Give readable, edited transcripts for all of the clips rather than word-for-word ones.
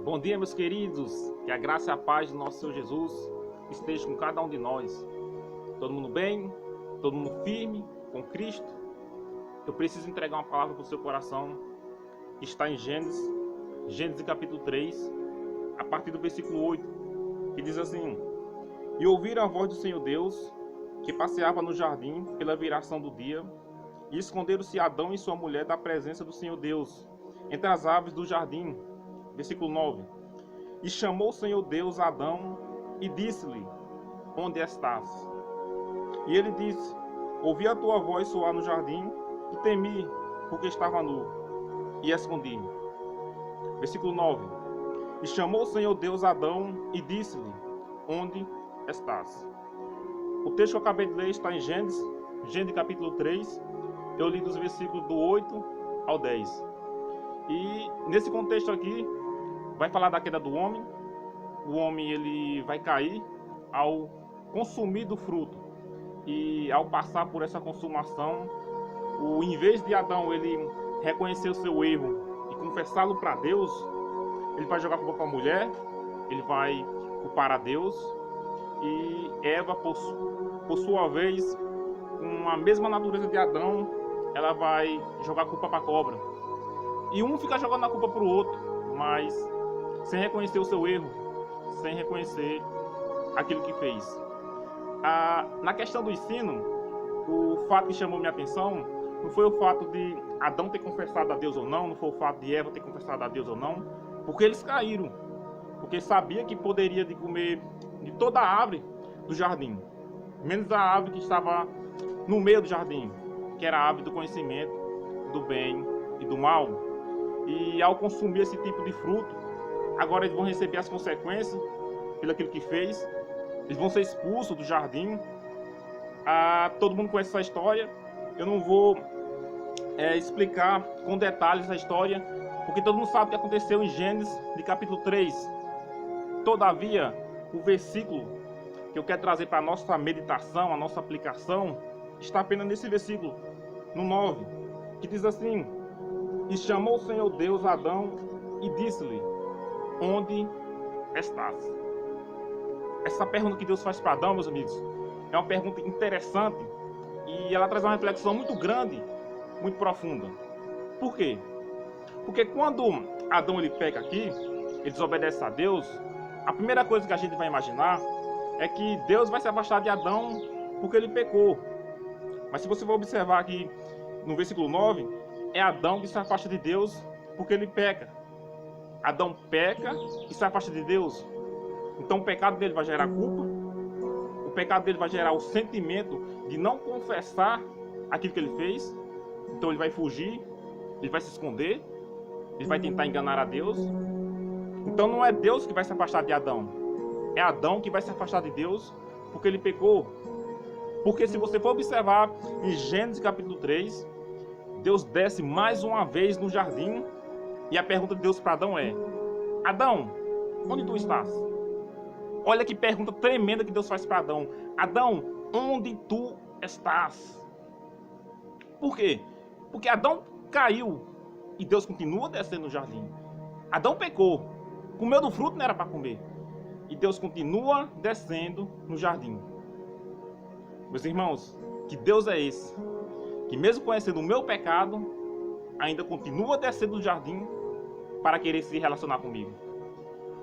Bom dia, meus queridos, que a graça e a paz do nosso Senhor Jesus esteja com cada um de nós. Todo mundo bem? Todo mundo firme com Cristo? Eu preciso entregar uma palavra para o seu coração, que está em Gênesis capítulo 3, a partir do versículo 8, que diz assim: E ouviram a voz do Senhor Deus, que passeava no jardim pela viração do dia, e esconderam-se Adão e sua mulher da presença do Senhor Deus, entre as aves do jardim. Versículo 9. E chamou o Senhor Deus a Adão e disse-lhe: Onde estás? E ele disse: Ouvi a tua voz soar no jardim e temi, porque estava nu, e escondi-me. Versículo 9. E chamou o Senhor Deus a Adão e disse-lhe: Onde estás? O texto que eu acabei de ler está em Gênesis capítulo 3. Eu li dos versículos do 8 ao 10. E nesse contexto aqui, vai falar da queda do homem. O homem ele vai cair ao consumir do fruto. E ao passar por essa consumação, em vez de Adão ele reconhecer o seu erro e confessá-lo para Deus, ele vai jogar culpa para a mulher, ele vai culpar a Deus. E Eva, por sua vez, com a mesma natureza de Adão, ela vai jogar culpa para a cobra. E um fica jogando a culpa para o outro, mas sem reconhecer o seu erro, sem reconhecer aquilo que fez. Na questão do ensino, o fato que chamou minha atenção não foi o fato de Adão ter confessado a Deus ou não foi o fato de Eva ter confessado a Deus ou não, porque eles caíram, porque sabia que poderia de comer de toda a árvore do jardim, menos a árvore que estava no meio do jardim, que era a árvore do conhecimento do bem e do mal. E ao consumir esse tipo de fruto, agora eles vão receber as consequências pelo aquilo que fez. Eles vão ser expulsos do jardim. Todo mundo conhece essa história. Eu não vou explicar com detalhes a história, porque todo mundo sabe o que aconteceu em Gênesis de capítulo 3. Todavia, o versículo que eu quero trazer para a nossa meditação, a nossa aplicação, está apenas nesse versículo, no 9, que diz assim: E chamou o Senhor Deus a Adão e disse-lhe: Onde estás? Essa pergunta que Deus faz para Adão, meus amigos, é uma pergunta interessante e ela traz uma reflexão muito grande, muito profunda. Por quê? Porque quando Adão ele peca aqui, ele desobedece a Deus, a primeira coisa que a gente vai imaginar é que Deus vai se afastar de Adão porque ele pecou. Mas se você for observar aqui no versículo 9, é Adão que se afasta de Deus porque ele peca. Adão peca e se afasta de Deus. Então o pecado dele vai gerar culpa. O pecado dele vai gerar o sentimento de não confessar aquilo que ele fez. Então ele vai fugir, ele vai se esconder, ele vai tentar enganar a Deus. Então não é Deus que vai se afastar de Adão. É Adão que vai se afastar de Deus porque ele pecou. Porque se você for observar em Gênesis capítulo 3, Deus desce mais uma vez no jardim e a pergunta de Deus para Adão é: Adão, onde tu estás? Olha que pergunta tremenda que Deus faz para Adão. Adão, onde tu estás? Por quê? Porque Adão caiu e Deus continua descendo no jardim. Adão pecou, comeu do fruto, não era para comer, e Deus continua descendo no jardim. Meus irmãos, que Deus é esse? Que mesmo conhecendo o meu pecado, ainda continua descendo no jardim para querer se relacionar comigo.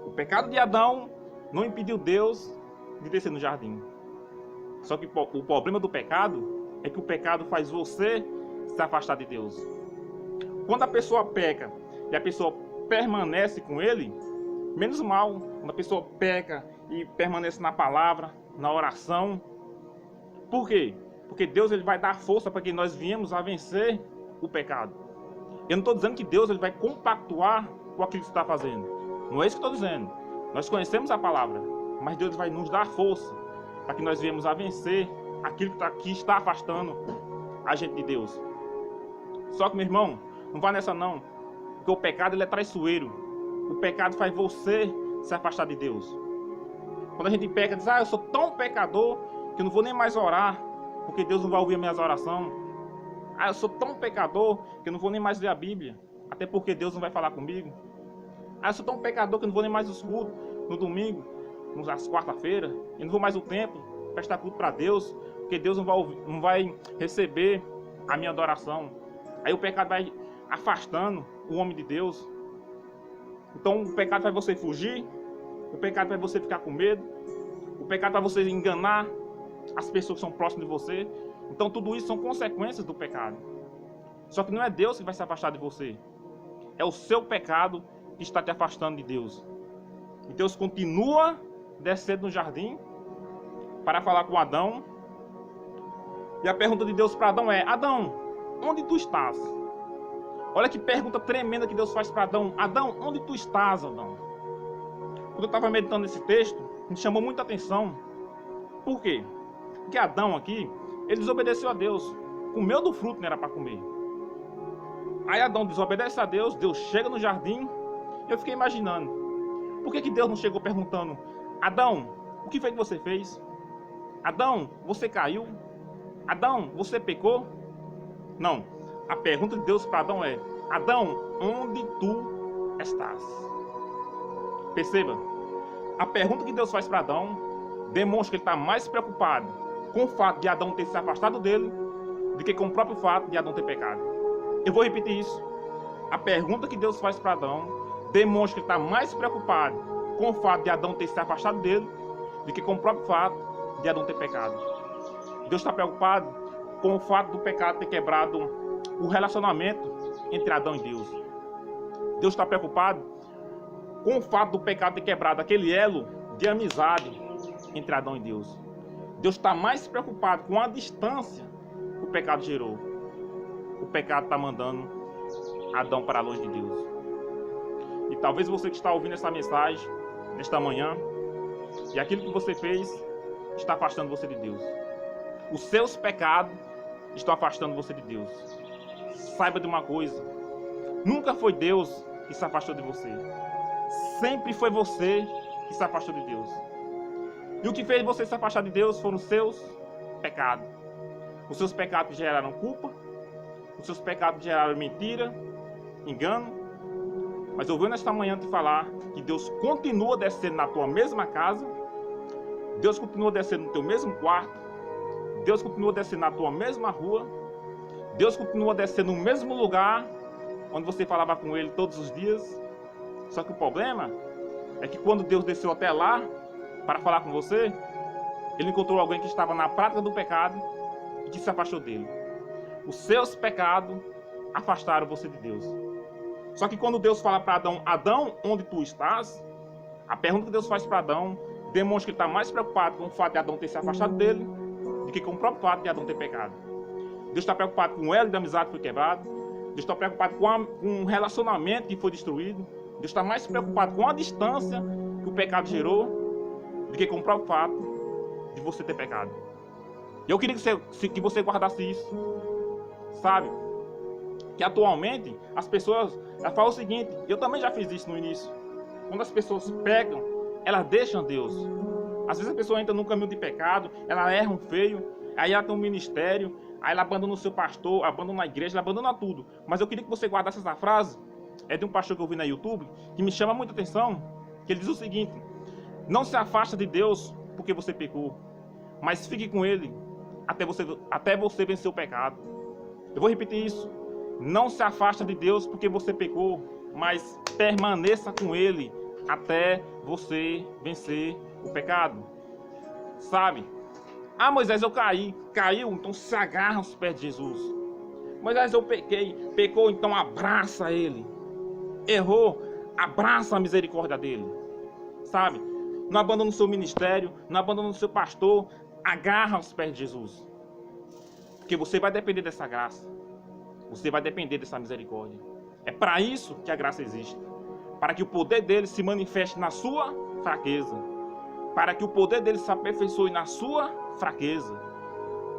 O pecado de Adão não impediu Deus de descer no jardim. Só que o problema do pecado é que o pecado faz você se afastar de Deus. Quando a pessoa peca e a pessoa permanece com ele, menos mal. Quando a pessoa peca e permanece na palavra, na oração. Por quê? Porque Deus ele vai dar força para que nós viemos a vencer o pecado. Eu não estou dizendo que Deus ele vai compactuar com aquilo que você está fazendo. Não é isso que eu estou dizendo. Nós conhecemos a palavra, mas Deus vai nos dar força para que nós viemos a vencer aquilo que está afastando a gente de Deus. Só que, meu irmão, não vá nessa não, porque o pecado ele é traiçoeiro. O pecado faz você se afastar de Deus. Quando a gente peca, diz: eu sou tão pecador que eu não vou nem mais orar, porque Deus não vai ouvir as minhas orações. Eu sou tão pecador que eu não vou nem mais ler a Bíblia, até porque Deus não vai falar comigo. Ah, eu sou tão pecador que eu não vou nem mais os cultos no domingo, nas quarta-feira. Eu não vou mais ao templo prestar culto para Deus, porque Deus não vai receber a minha adoração. Aí o pecado vai afastando o homem de Deus. Então o pecado vai você fugir, o pecado vai você ficar com medo, o pecado vai você enganar as pessoas que são próximas de você. Então tudo isso são consequências do pecado. Só que não é Deus que vai se afastar de você. É o seu pecado que está te afastando de Deus. E Deus continua descendo no jardim para falar com Adão. E a pergunta de Deus para Adão é: Adão, onde tu estás? Olha que pergunta tremenda que Deus faz para Adão. Adão, onde tu estás, Adão? Quando eu estava meditando nesse texto, me chamou muita atenção. Por quê? Porque Adão aqui, ele desobedeceu a Deus. Comeu do fruto, não era para comer. Aí Adão desobedece a Deus, Deus chega no jardim. Eu fiquei imaginando, por que Deus não chegou perguntando: Adão, o que foi que você fez? Adão, você caiu? Adão, você pecou? Não. A pergunta de Deus para Adão é: Adão, onde tu estás? Perceba, a pergunta que Deus faz para Adão demonstra que ele está mais preocupado com o fato de Adão ter se afastado dele do que com o próprio fato de Adão ter pecado. Eu vou repetir isso. A pergunta que Deus faz para Adão demonstra que ele está mais preocupado com o fato de Adão ter se afastado dele do que com o próprio fato de Adão ter pecado. Deus está preocupado com o fato do pecado ter quebrado o relacionamento entre Adão e Deus. Deus está preocupado com o fato do pecado ter quebrado aquele elo de amizade entre Adão e Deus. Deus está mais preocupado com a distância que o pecado gerou. O pecado está mandando Adão para longe de Deus. E talvez você que está ouvindo essa mensagem nesta manhã, e aquilo que você fez está afastando você de Deus. Os seus pecados estão afastando você de Deus. Saiba de uma coisa: nunca foi Deus que se afastou de você. Sempre foi você que se afastou de Deus. E o que fez você se afastar de Deus foram os seus pecados. Os seus pecados geraram culpa. Os seus pecados geraram mentira, engano. Mas eu venho nesta manhã te falar que Deus continua descendo na tua mesma casa. Deus continua descendo no teu mesmo quarto. Deus continua descendo na tua mesma rua. Deus continua descendo no mesmo lugar onde você falava com Ele todos os dias. Só que o problema é que quando Deus desceu até lá para falar com você, Ele encontrou alguém que estava na prática do pecado e que se afastou dele. Os seus pecados afastaram você de Deus. Só que quando Deus fala para Adão: Adão, onde tu estás? A pergunta que Deus faz para Adão demonstra que ele está mais preocupado com o fato de Adão ter se afastado dele do que com o próprio fato de Adão ter pecado. Deus está preocupado com o elo de amizade que foi quebrado. Deus está preocupado com um relacionamento que foi destruído. Deus está mais preocupado com a distância que o pecado gerou do que com o próprio fato de você ter pecado. E eu queria que você guardasse isso. Sabe? Que atualmente as pessoas falam o seguinte: eu também já fiz isso no início. Quando as pessoas pecam, elas deixam Deus. Às vezes a pessoa entra num caminho de pecado, ela erra um feio, aí ela tem um ministério, aí ela abandona o seu pastor, abandona a igreja, ela abandona tudo. Mas eu queria que você guardasse essa frase. É de um pastor que eu vi na YouTube, que me chama muita atenção, que ele diz o seguinte: não se afasta de Deus porque você pecou, mas fique com Ele até você vencer o pecado. Eu vou repetir isso. Não se afasta de Deus porque você pecou, mas permaneça com Ele até você vencer o pecado. Sabe? Ah, Moisés, eu caí. Caiu, então se agarra aos pés de Jesus. Moisés, eu pequei. Pecou, então abraça Ele. Errou, abraça a misericórdia dele. Sabe? Não abandona o seu ministério, não abandona o seu pastor. Agarra aos pés de Jesus. Porque você vai depender dessa graça. Você vai depender dessa misericórdia. É para isso que a graça existe. Para que o poder dele se manifeste na sua fraqueza. Para que o poder dele se aperfeiçoe na sua fraqueza.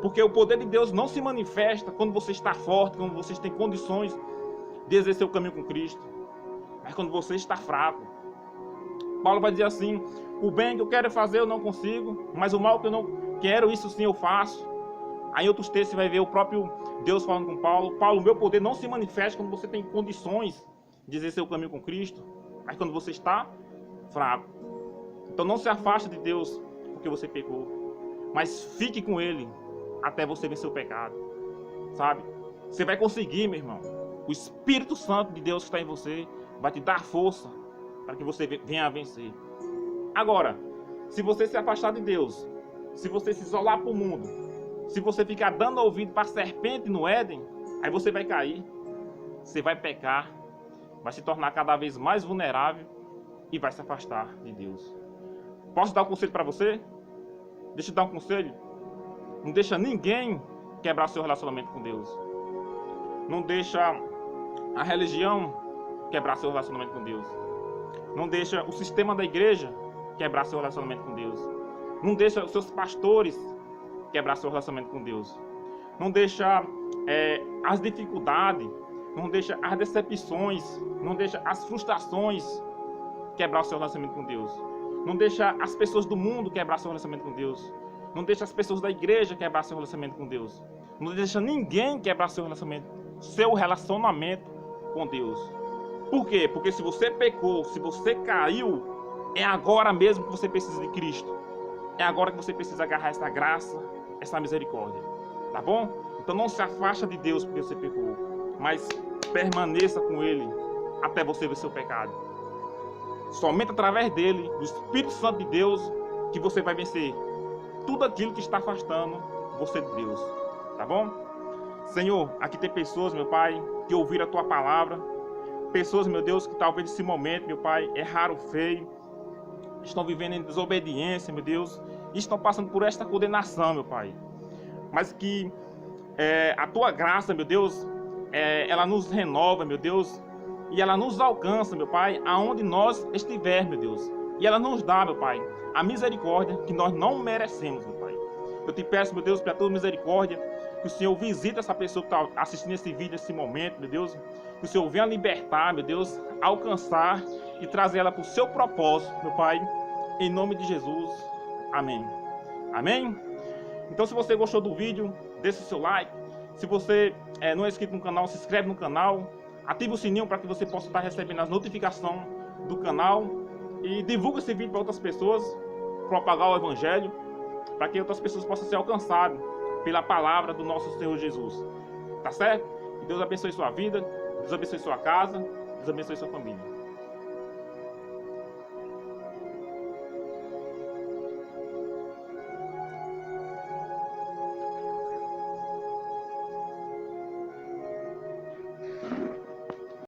Porque o poder de Deus não se manifesta quando você está forte, quando você tem condições de exercer o caminho com Cristo. Mas quando você está fraco. Paulo vai dizer assim: o bem que eu quero fazer eu não consigo, mas o mal que eu não quero, isso sim eu faço. Aí em outros textos você vai ver o próprio Deus falando com Paulo: Paulo, o meu poder não se manifesta quando você tem condições de exercer o caminho com Cristo. mas quando você está fraco. Então não se afaste de Deus porque você pecou, mas fique com Ele até você vencer o pecado, sabe? Você vai conseguir, meu irmão. O Espírito Santo de Deus que está em você vai te dar força para que você venha a vencer. Agora, se você se afastar de Deus, se você se isolar para o mundo, se você ficar dando ouvido para a serpente no Éden, aí você vai cair, você vai pecar, vai se tornar cada vez mais vulnerável e vai se afastar de Deus. Posso dar um conselho para você? Deixa eu dar um conselho. Não deixa ninguém quebrar seu relacionamento com Deus. Não deixa a religião quebrar seu relacionamento com Deus. Não deixa o sistema da igreja quebrar seu relacionamento com Deus. Não deixa os seus pastores quebrar seu relacionamento com Deus. Não deixa as dificuldades, não deixa as decepções, não deixa as frustrações quebrar o seu relacionamento com Deus. Não deixa as pessoas do mundo quebrar seu relacionamento com Deus. Não deixa as pessoas da igreja quebrar seu relacionamento com Deus. Não deixa ninguém quebrar seu relacionamento com Deus. Por quê? Porque se você pecou, se você caiu, é agora mesmo que você precisa de Cristo. É agora que você precisa agarrar essa graça, essa misericórdia. Tá bom? Então não se afasta de Deus porque você pecou, mas permaneça com Ele até você vencer o pecado. Somente através dele, do Espírito Santo de Deus, que você vai vencer tudo aquilo que está afastando você de Deus. Tá bom? Senhor, aqui tem pessoas, meu Pai, que ouviram a Tua palavra. Pessoas, meu Deus, que talvez nesse momento, meu Pai, erraram feio. Estão vivendo em desobediência, meu Deus. E estão passando por esta condenação, meu Pai. Mas que a Tua graça, meu Deus, ela nos renova, meu Deus. E ela nos alcança, meu Pai, aonde nós estivermos, meu Deus. E ela nos dá, meu Pai, a misericórdia que nós não merecemos, meu Pai. Eu te peço, meu Deus, pela Tua misericórdia, que o Senhor visite essa pessoa que está assistindo esse vídeo nesse momento, meu Deus. Que o Senhor venha libertar, meu Deus, alcançar e trazer ela para o seu propósito, meu Pai. Em nome de Jesus. Amém. Amém? Então, se você gostou do vídeo, deixe o seu like. Se você não é inscrito no canal, se inscreve no canal. Ative o sininho para que você possa estar recebendo as notificações do canal. E divulgue esse vídeo para outras pessoas. Propagar o Evangelho. Para que outras pessoas possam ser alcançadas pela palavra do nosso Senhor Jesus. Tá certo? Que Deus abençoe sua vida. Deus abençoe sua casa. Deus abençoe sua família.